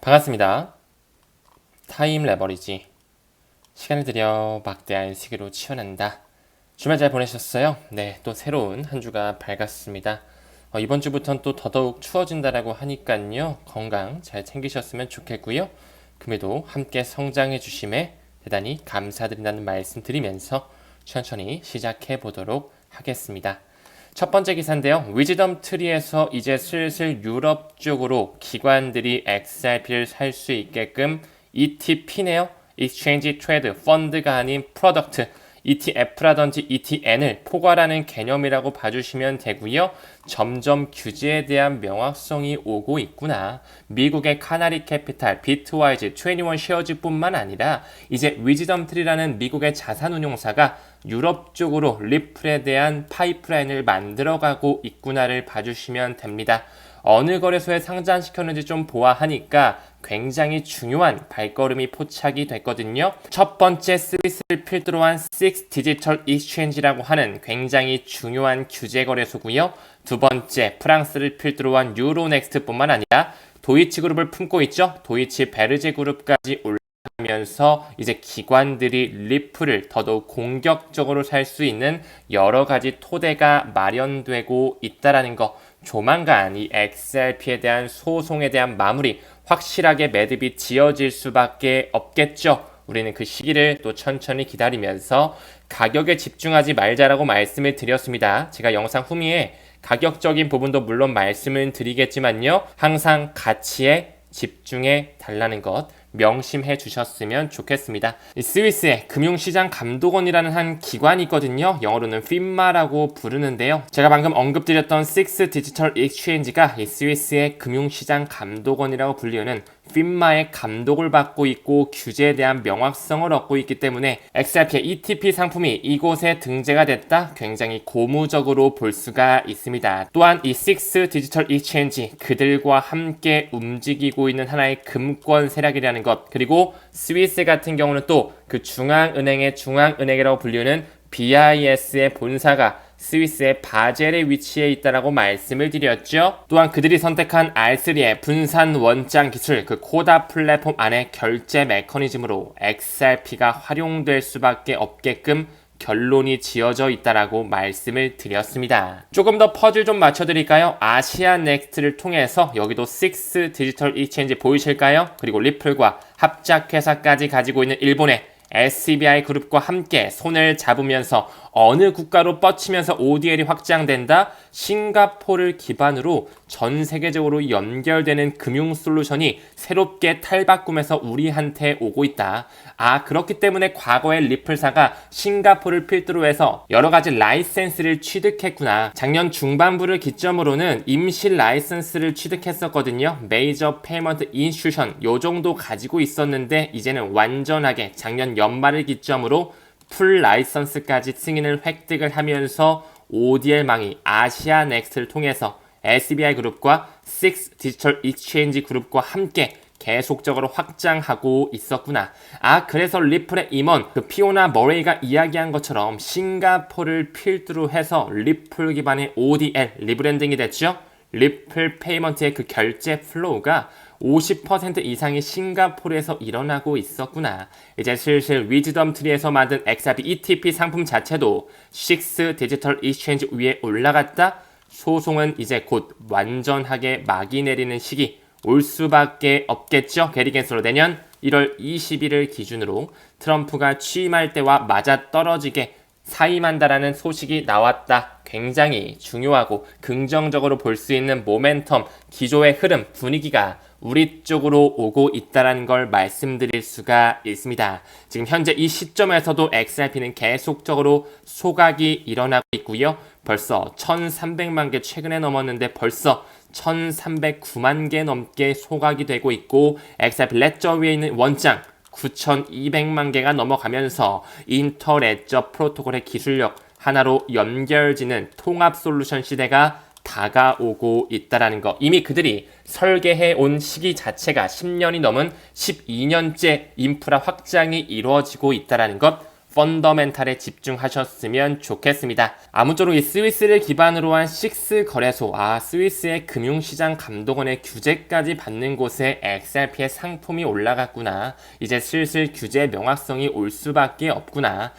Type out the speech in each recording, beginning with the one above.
반갑습니다. 타임 레버리지. 시간을 들여 막대한 시기로 치환한다. 주말 잘 보내셨어요? 네, 또 새로운 한 주가 밝았습니다. 이번 주부터는 또 더더욱 추워진다라고 하니깐요. 건강 잘 챙기셨으면 좋겠고요. 금에도 함께 성장해 주심에 대단히 감사드린다는 말씀 드리면서 천천히 시작해 보도록 하겠습니다. 첫 번째 기사인데요. 위즈덤 트리에서 이제 슬슬 유럽 쪽으로 기관들이 XRP를 살 수 있게끔 ETP네요. Exchange Trade Fund가 아닌 프로덕트 ETF라든지 ETN을 포괄하는 개념이라고 봐주시면 되고요. 점점 규제에 대한 명확성이 오고 있구나. 미국의 카나리 캐피탈, 비트와이즈, 21 쉐어즈뿐만 아니라 이제 위즈덤 트리라는 미국의 자산운용사가 유럽 쪽으로 리플에 대한 파이프라인을 만들어가고 있구나를 봐주시면 됩니다. 어느 거래소에 상장시켰는지 좀 보아하니까 굉장히 중요한 발걸음이 포착이 됐거든요. 첫 번째 스위스를 필두로 한 6 디지털 익스체인지라고 하는 굉장히 중요한 규제 거래소고요. 두 번째 프랑스를 필두로 한 유로넥스트뿐만 아니라 도이치 그룹을 품고 있죠. 도이치 베르제 그룹까지 올라가면서 이제 기관들이 리플을 더더욱 공격적으로 살 수 있는 여러 가지 토대가 마련되고 있다라는 거. 조만간 이 XRP에 대한 소송에 대한 마무리 확실하게 매듭이 지어질 수밖에 없겠죠. 우리는 그 시기를 또 천천히 기다리면서 가격에 집중하지 말자라고 말씀을 드렸습니다. 제가 영상 후미에 가격적인 부분도 물론 말씀을 드리겠지만요. 항상 가치에 집중해 달라는 것 명심해 주셨으면 좋겠습니다. 이 스위스의 금융시장 감독원이라는 한 기관이 있거든요. 영어로는 FINMA라고 부르는데요. 제가 방금 언급드렸던 6 디지털 익스체인지가 이 스위스의 금융시장 감독원이라고 불리는 FINMA의 감독을 받고 있고 규제에 대한 명확성을 얻고 있기 때문에 XRP의 ETP 상품이 이곳에 등재가 됐다. 굉장히 고무적으로 볼 수가 있습니다. 또한 이 6 디지털 익스체인지 그들과 함께 움직이고 있는 하나의 금권 세력이라는 것, 그리고 스위스 같은 경우는 또 그 중앙은행의 중앙은행이라고 불리는 BIS의 본사가 스위스의 바젤에 위치해 있다라고 말씀을 드렸죠. 또한 그들이 선택한 R3의 분산 원장 기술, 그 코다 플랫폼 안의 결제 메커니즘으로 XRP가 활용될 수밖에 없게끔 결론이 지어져 있다라고 말씀을 드렸습니다. 조금 더 퍼즐 좀 맞춰드릴까요? 아시아 넥스트를 통해서 여기도 6 디지털 익스체인지 보이실까요? 그리고 리플과 합작회사까지 가지고 있는 일본의 SCBI 그룹과 함께 손을 잡으면서 어느 국가로 뻗치면서 ODL이 확장된다? 싱가포르를 기반으로 전 세계적으로 연결되는 금융 솔루션이 새롭게 탈바꿈해서 우리한테 오고 있다. 그렇기 때문에 과거에 리플사가 싱가포르를 필두로 해서 여러 가지 라이센스를 취득했구나. 작년 중반부를 기점으로는 임시 라이센스를 취득했었거든요. 메이저 페이먼트 인슈션 요 정도 가지고 있었는데 이제는 완전하게 작년 연말을 기점으로 풀 라이선스까지 승인을 획득을 하면서 ODL망이 아시아 넥스트를 통해서 SBI 그룹과 6 디지털 익스체인지 그룹과 함께 계속적으로 확장하고 있었구나. 그래서 리플의 임원 그 피오나 머레이가 이야기한 것처럼 싱가포르를 필두로 해서 리플 기반의 ODL 리브랜딩이 됐죠. 리플 페이먼트의 그 결제 플로우가 50% 이상이 싱가포르에서 일어나고 있었구나. 이제 슬슬 위즈덤 트리에서 만든 XRP ETP 상품 자체도 6 디지털 익스체인지 위에 올라갔다. 소송은 이제 곧 완전하게 막이 내리는 시기 올 수밖에 없겠죠. 게리 겐슬로 내년 1월 20일을 기준으로 트럼프가 취임할 때와 맞아떨어지게 사임한다라는 소식이 나왔다. 굉장히 중요하고 긍정적으로 볼 수 있는 모멘텀, 기조의 흐름, 분위기가 우리 쪽으로 오고 있다는 걸 말씀드릴 수가 있습니다. 지금 현재 이 시점에서도 XRP는 계속적으로 소각이 일어나고 있고요. 벌써 1,300만 개 최근에 넘었는데 벌써 1,309만 개 넘게 소각이 되고 있고 XRP 레저 위에 있는 원장 9,200만 개가 넘어가면서 인터레저 프로토콜의 기술력 하나로 연결지는 통합 솔루션 시대가 다가오고 있다라는 거. 이미 그들이 설계해 온 시기 자체가 10년이 넘은 12년째 인프라 확장이 이루어지고 있다라는 것 펀더멘탈에 집중하셨으면 좋겠습니다. 아무쪼록 이 스위스를 기반으로 한 식스 거래소, 스위스의 금융시장 감독원의 규제까지 받는 곳에 XRP의 상품이 올라갔구나. 이제 슬슬 규제 명확성이 올 수밖에 없구나.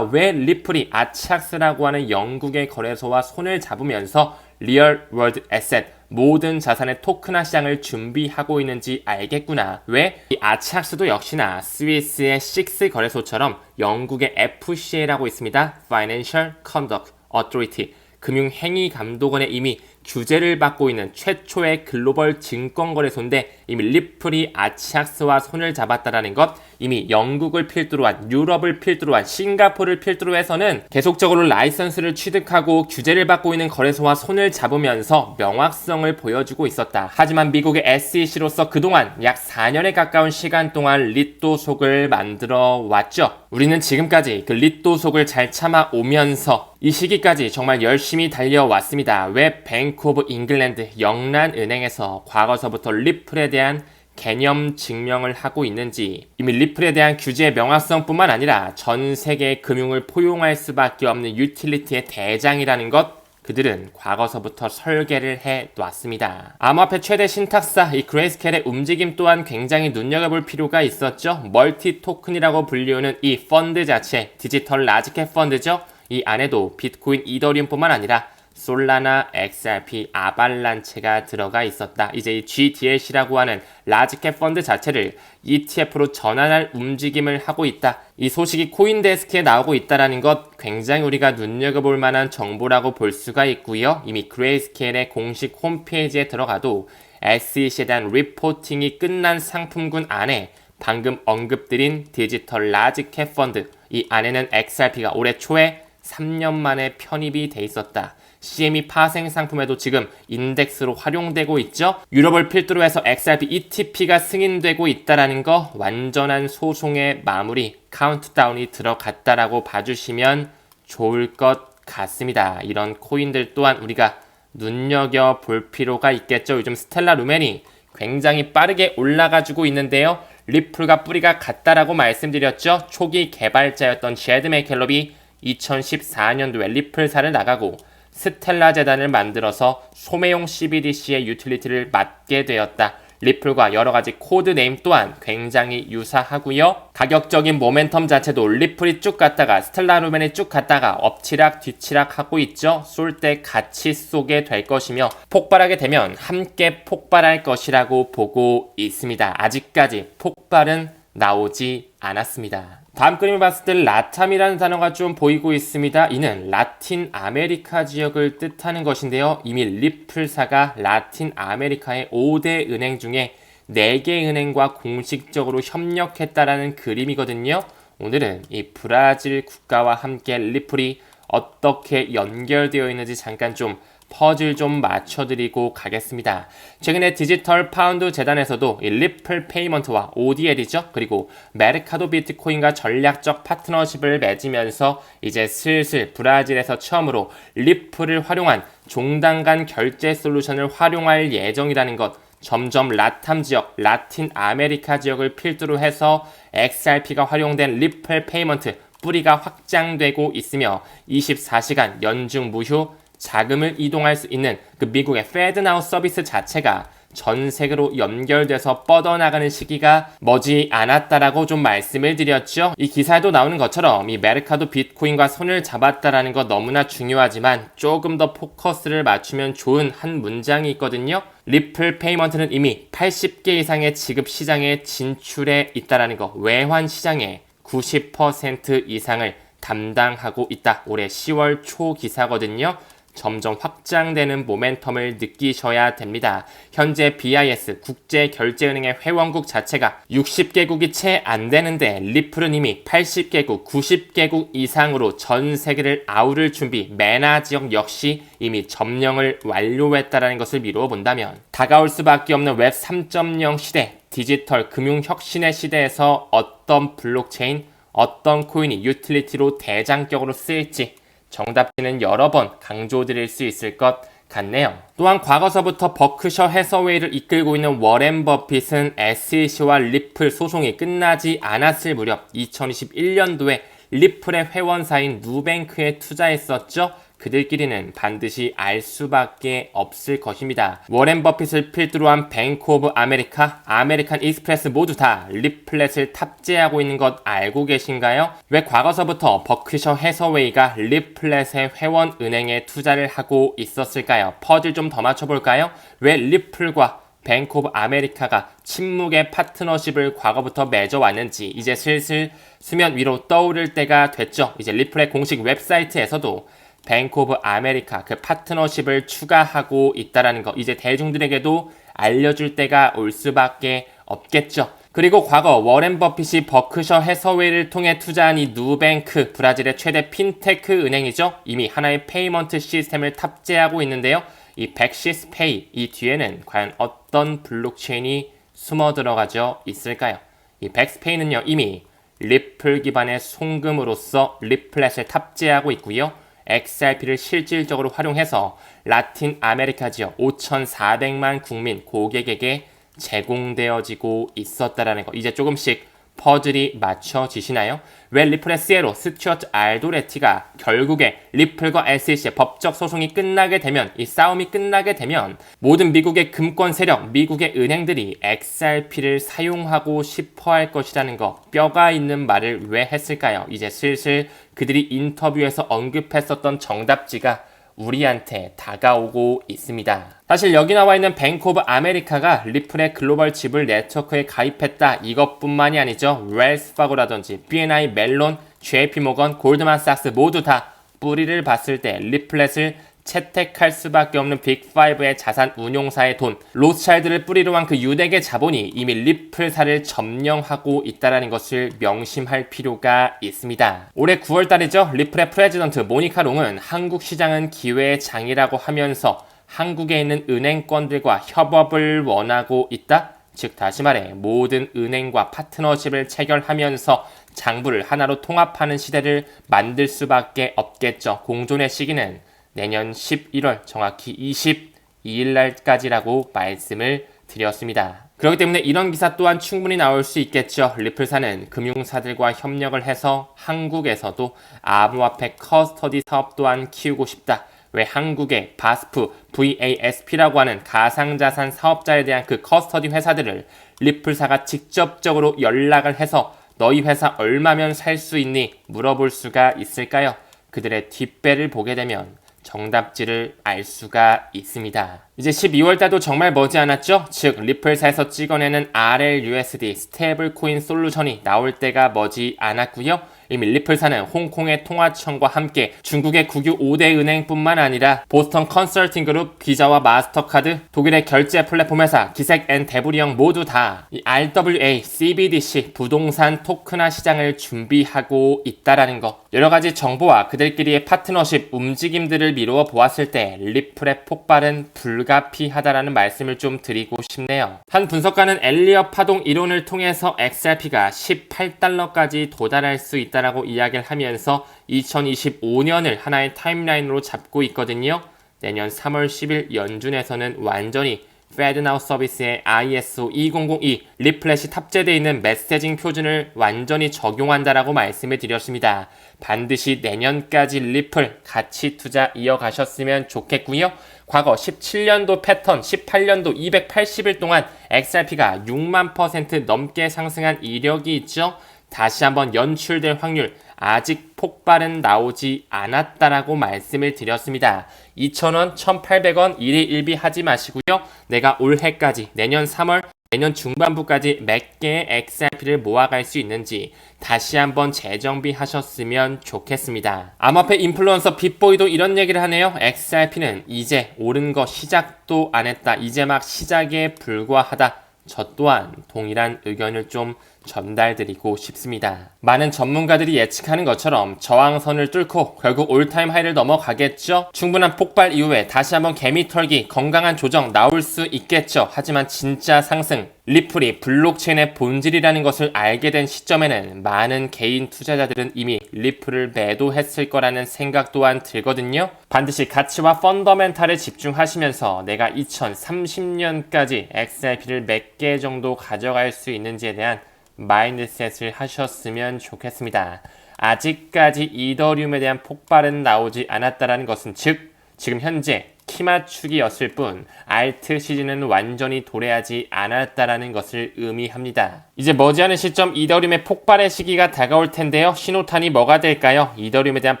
왜 리플이 아치악스라고 하는 영국의 거래소와 손을 잡으면서 리얼 월드 에셋, 모든 자산의 토큰화 시장을 준비하고 있는지 알겠구나. 왜? 이 아치악스도 역시나 스위스의 식스 거래소처럼 영국의 FCA라고 있습니다. Financial Conduct Authority, 금융행위감독원에 이미 규제를 받고 있는 최초의 글로벌 증권거래소인데 이미 리플이 아치악스와 손을 잡았다라는 것, 이미 영국을 필두로 한, 유럽을 필두로 한, 싱가포르를 필두로 해서는 계속적으로 라이선스를 취득하고 규제를 받고 있는 거래소와 손을 잡으면서 명확성을 보여주고 있었다. 하지만 미국의 SEC로서 그동안 약 4년에 가까운 시간 동안 리또속을 만들어 왔죠. 우리는 지금까지 그 리또속을 잘 참아오면서 이 시기까지 정말 열심히 달려왔습니다. 왜 뱅크 오브 잉글랜드 영란은행에서 과거서부터 리플에 대한 개념 증명을 하고 있는지, 이미 리플에 대한 규제의 명확성뿐만 아니라 전 세계 금융을 포용할 수밖에 없는 유틸리티의 대장이라는 것, 그들은 과거서부터 설계를 해놨습니다. 암호화폐 최대 신탁사 이 그레이스케일의 움직임 또한 굉장히 눈여겨볼 필요가 있었죠. 멀티 토큰이라고 불리우는 이 펀드 자체, 디지털 라지캡 펀드죠. 이 안에도 비트코인, 이더리움뿐만 아니라 솔라나, XRP, 아발란체가 들어가 있었다. 이제 이 GDLC라고 하는 라지캡 펀드 자체를 ETF로 전환할 움직임을 하고 있다. 이 소식이 코인데스크에 나오고 있다는 것, 굉장히 우리가 눈여겨볼 만한 정보라고 볼 수가 있고요. 이미 그레이스케일의 공식 홈페이지에 들어가도 SEC에 대한 리포팅이 끝난 상품군 안에 방금 언급드린 디지털 라지캡 펀드, 이 안에는 XRP가 올해 초에 3년 만에 편입이 돼 있었다. CME 파생 상품에도 지금 인덱스로 활용되고 있죠. 유럽을 필두로 해서 XRP ETP가 승인되고 있다라는 거, 완전한 소송의 마무리, 카운트다운이 들어갔다라고 봐주시면 좋을 것 같습니다. 이런 코인들 또한 우리가 눈여겨볼 필요가 있겠죠. 요즘 스텔라 루멘이 굉장히 빠르게 올라가지고 있는데요. 리플과 뿌리가 같다라고 말씀드렸죠. 초기 개발자였던 제드 맥켈럽이 2014년도에 리플사를 나가고 스텔라 재단을 만들어서 소매용 CBDC의 유틸리티를 맡게 되었다. 리플과 여러가지 코드네임 또한 굉장히 유사하고요. 가격적인 모멘텀 자체도 리플이 쭉 갔다가 스텔라 루멘이 쭉 갔다가 엎치락 뒤치락 하고 있죠. 쏠 때 같이 쏘게 될 것이며 폭발하게 되면 함께 폭발할 것이라고 보고 있습니다. 아직까지 폭발은 나오지 않았습니다. 다음 그림을 봤을 때 라탐이라는 단어가 좀 보이고 있습니다. 이는 라틴 아메리카 지역을 뜻하는 것인데요. 이미 리플사가 라틴 아메리카의 5대 은행 중에 4개 은행과 공식적으로 협력했다라는 그림이거든요. 오늘은 이 브라질 국가와 함께 리플이 어떻게 연결되어 있는지 잠깐 좀 퍼즐 좀 맞춰드리고 가겠습니다. 최근에 디지털 파운드 재단에서도 이 리플 페이먼트와 ODL이죠. 그리고 메르카도 비트코인과 전략적 파트너십을 맺으면서 이제 슬슬 브라질에서 처음으로 리플을 활용한 종단 간 결제 솔루션을 활용할 예정이라는 것, 점점 라탐 지역, 라틴 아메리카 지역을 필두로 해서 XRP가 활용된 리플 페이먼트 뿌리가 확장되고 있으며 24시간 연중 무휴 자금을 이동할 수 있는 그 미국의 페드나우 서비스 자체가 전 세계로 연결돼서 뻗어나가는 시기가 머지 않았다라고 좀 말씀을 드렸죠. 이 기사에도 나오는 것처럼 이 메르카도 비트코인과 손을 잡았다라는 거 너무나 중요하지만 조금 더 포커스를 맞추면 좋은 한 문장이 있거든요. 리플 페이먼트는 이미 80개 이상의 지급 시장에 진출해 있다라는 거, 외환 시장의 90% 이상을 담당하고 있다. 올해 10월 초 기사거든요. 점점 확장되는 모멘텀을 느끼셔야 됩니다. 현재 BIS 국제결제은행의 회원국 자체가 60개국이 채 안 되는데 리플은 이미 80개국, 90개국 이상으로 전 세계를 아우를 준비, 메나 지역 역시 이미 점령을 완료했다는 것을 미루어 본다면 다가올 수밖에 없는 웹 3.0 시대, 디지털 금융혁신의 시대에서 어떤 블록체인, 어떤 코인이 유틸리티로 대장격으로 쓰일지 정답지는 여러 번 강조드릴 수 있을 것 같네요. 또한 과거서부터 버크셔 해서웨이를 이끌고 있는 워렌 버핏은 SEC와 리플 소송이 끝나지 않았을 무렵 2021년도에 리플의 회원사인 누뱅크에 투자했었죠? 그들끼리는 반드시 알 수밖에 없을 것입니다. 워렌 버핏을 필두로 한 뱅크 오브 아메리카, 아메리칸 익스프레스 모두 다 리플렛을 탑재하고 있는 것 알고 계신가요? 왜 과거서부터 버크셔 해서웨이가 리플렛의 회원 은행에 투자를 하고 있었을까요? 퍼즐 좀 더 맞춰볼까요? 왜 리플과 뱅크 오브 아메리카가 침묵의 파트너십을 과거부터 맺어왔는지 이제 슬슬 수면 위로 떠오를 때가 됐죠. 이제 리플의 공식 웹사이트에서도 뱅크 오브 아메리카 그 파트너십을 추가하고 있다는 거 이제 대중들에게도 알려줄 때가 올 수밖에 없겠죠. 그리고 과거 워렌 버핏이 버크셔 해서웨이를 통해 투자한 이 누뱅크, 브라질의 최대 핀테크 은행이죠. 이미 하나의 페이먼트 시스템을 탑재하고 있는데요. 이 백시스 페이, 이 뒤에는 과연 어떤 블록체인이 숨어 들어가져 있을까요? 이 백스페이는요, 이미 리플 기반의 송금으로서 리플렛을 탑재하고 있고요. XRP를 실질적으로 활용해서 라틴 아메리카 지역 5,400만 국민 고객에게 제공되어지고 있었다라는 거. 이제 조금씩 퍼즐이 맞춰지시나요? 왜 리플의 CEO 스튜어트 알도레티가 결국에 리플과 SEC의 법적 소송이 끝나게 되면 이 싸움이 끝나게 되면 모든 미국의 금권 세력, 미국의 은행들이 XRP를 사용하고 싶어 할 것이라는 거 뼈가 있는 말을 왜 했을까요? 이제 슬슬 그들이 인터뷰에서 언급했었던 정답지가 우리한테 다가오고 있습니다. 사실 여기 나와 있는 뱅크 오브 아메리카가 리플의 글로벌 지불 네트워크에 가입했다 이것뿐만이 아니죠. 웰스파고라든지 BNI 멜론, JP모건, 골드만삭스 모두 다 뿌리를 봤을 때 리플렛을 채택할 수밖에 없는 빅5의 자산 운용사의 돈, 로스차일드를 뿌리로 한 그 유대계 자본이 이미 리플사를 점령하고 있다는 것을 명심할 필요가 있습니다. 올해 9월달이죠. 리플의 프레지던트 모니카 롱은 한국 시장은 기회의 장이라고 하면서 한국에 있는 은행권들과 협업을 원하고 있다. 즉 다시 말해 모든 은행과 파트너십을 체결하면서 장부를 하나로 통합하는 시대를 만들 수밖에 없겠죠. 공존의 시기는 내년 11월 정확히 22일 날까지라고 말씀을 드렸습니다. 그렇기 때문에 이런 기사 또한 충분히 나올 수 있겠죠. 리플사는 금융사들과 협력을 해서 한국에서도 암호화폐 커스터디 사업 또한 키우고 싶다. 왜 한국의 바스프, VASP라고 하는 가상자산 사업자에 대한 그 커스터디 회사들을 리플사가 직접적으로 연락을 해서 너희 회사 얼마면 살 수 있니? 물어볼 수가 있을까요? 그들의 뒷배를 보게 되면 정답지를 알 수가 있습니다. 이제 12월달도 정말 머지않았죠? 즉 리플사에서 찍어내는 RLUSD 스테이블 코인 솔루션이 나올 때가 머지않았고요. 이미 리플사는 홍콩의 통화청과 함께 중국의 국유 5대 은행뿐만 아니라 보스턴 컨설팅 그룹, 비자와 마스터카드, 독일의 결제 플랫폼 회사 기색 앤 데브리영 모두 다 이 RWA, CBDC 부동산 토큰화 시장을 준비하고 있다라는 거. 여러 가지 정보와 그들끼리의 파트너십 움직임들을 미루어 보았을 때 리플의 폭발은 불가피하다라는 말씀을 좀 드리고 싶네요. 한 분석가는 엘리엇 파동 이론을 통해서 XRP가 18달러까지 도달할 수 있다라고 이야기를 하면서 2025년을 하나의 타임라인으로 잡고 있거든요. 내년 3월 10일 연준에서는 완전히 FedNow 서비스의 ISO 2002 리플렛이 탑재되어 있는 메시징 표준을 완전히 적용한다라고 말씀을 드렸습니다. 반드시 내년까지 리플 가치 투자 이어가셨으면 좋겠고요. 과거 17년도 패턴, 18년도 280일 동안 XRP가 6만% 넘게 상승한 이력이 있죠. 다시 한번 연출될 확률, 아직 폭발은 나오지 않았다라고 말씀을 드렸습니다. 2,000원, 1,800원 1일 1비 하지 마시고요. 내가 올해까지 내년 3월, 내년 중반부까지 몇 개의 XRP를 모아갈 수 있는지 다시 한번 재정비하셨으면 좋겠습니다. 암호화폐 인플루언서 빅보이도 이런 얘기를 하네요. XRP는 이제 오른 거 시작도 안 했다. 이제 막 시작에 불과하다. 저 또한 동일한 의견을 좀 전달드리고 싶습니다. 많은 전문가들이 예측하는 것처럼 저항선을 뚫고 결국 올타임 하이를 넘어가겠죠? 충분한 폭발 이후에 다시 한번 개미 털기, 건강한 조정 나올 수 있겠죠? 하지만 진짜 상승, 리플이 블록체인의 본질이라는 것을 알게 된 시점에는 많은 개인 투자자들은 이미 리플을 매도했을 거라는 생각 또한 들거든요. 반드시 가치와 펀더멘탈에 집중하시면서 내가 2030년까지 XRP를 몇 개 정도 가져갈 수 있는지에 대한 마인드셋을 하셨으면 좋겠습니다. 아직까지 이더리움에 대한 폭발은 나오지 않았다라는 것은 즉 지금 현재 키 맞추기였을 뿐 알트 시즌은 완전히 도래하지 않았다라는 것을 의미합니다. 이제 머지않은 시점 이더리움의 폭발의 시기가 다가올 텐데요. 신호탄이 뭐가 될까요? 이더리움에 대한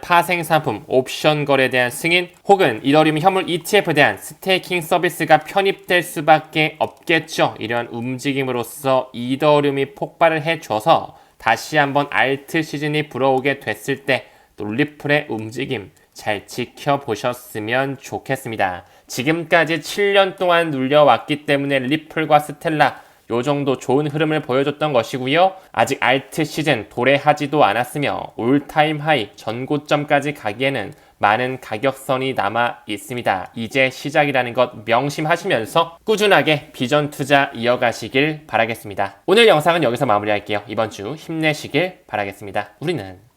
파생 상품, 옵션 거래에 대한 승인, 혹은 이더리움 현물 ETF에 대한 스테이킹 서비스가 편입될 수밖에 없겠죠. 이러한 움직임으로써 이더리움이 폭발을 해줘서 다시 한번 알트 시즌이 불어오게 됐을 때 또 리플의 움직임 잘 지켜보셨으면 좋겠습니다. 지금까지 7년 동안 눌려왔기 때문에 리플과 스텔라 요 정도 좋은 흐름을 보여줬던 것이고요. 아직 알트 시즌 도래하지도 않았으며 올타임 하이 전고점까지 가기에는 많은 가격선이 남아 있습니다. 이제 시작이라는 것 명심하시면서 꾸준하게 비전 투자 이어가시길 바라겠습니다. 오늘 영상은 여기서 마무리할게요. 이번 주 힘내시길 바라겠습니다. 우리는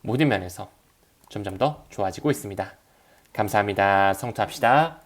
모든 면에서 점점 더 좋아지고 있습니다. 감사합니다. 성투합시다.